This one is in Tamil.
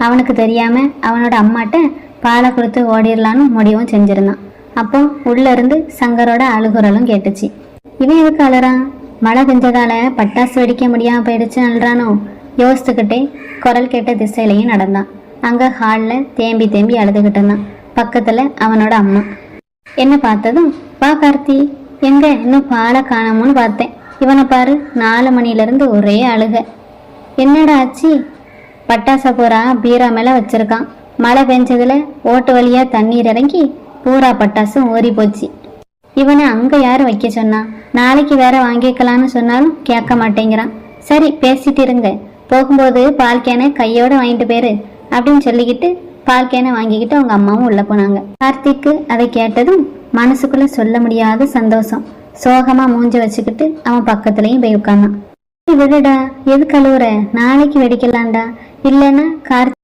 அவனுக்கு தெரியாம அவனோட அம்மாட்ட பாலை கொடுத்து ஓடிடலான்னு முடிவும் செஞ்சிருந்தான். அப்போ உள்ள இருந்து சங்கரோட அழுகுறலும் கேட்டுச்சு. இவன் எதுக்கு அழுறான்? மழை பெஞ்சதால பட்டாசு வெடிக்க முடியாம போயிடுச்சு அழுறானோ? யோசித்துக்கிட்டே குரல் கேட்ட திசையிலையும் நடந்தான். அங்க ஹால்ல தேம்பி தேம்பி அழுதுகிட்டு இருந்தான். பக்கத்துல அவனோட அம்மா. என்ன பார்த்ததும், வா கார்த்தி, எங்க இன்னும் பாலை காணோம்னு பார்த்தேன். இவனை பாரு, 4 மணில ஒரே அழுக. என்னடா ஆச்சு? பட்டாசை பூரா பீரா மேல வச்சிருக்கான். மழை பெஞ்சதுல ஓட்டு வழியா தண்ணீர் இறங்கி பூரா பட்டாசும் ஓரி போச்சு. இவனை அங்க யாரு வைக்க சொன்னா? நாளைக்கு வேற வாங்கிக்கலான்னு சொன்னாலும் கேட்க மாட்டேங்கிறான். சரி, பேசிட்டு இருங்க, போகும்போது பால் கேனை கையோட வாங்கிட்டு போயிரு அப்படின்னு சொல்லிக்கிட்டு பால் கேனை வாங்கிக்கிட்டு அவங்க அம்மாவும் உள்ள போனாங்க. கார்த்திக்கு அதை கேட்டதும் மனசுக்குள்ள சொல்ல முடியாத சந்தோஷம். சோகமா மூஞ்ச வச்சுக்கிட்டு அவன் பக்கத்துலயும் போய் உட்கார்ந்தான். விடுடா, எதுக்கு அழுவுற? நாளைக்கு வெடிக்கலாம்டா. இல்லைன்னா கார்த்திக்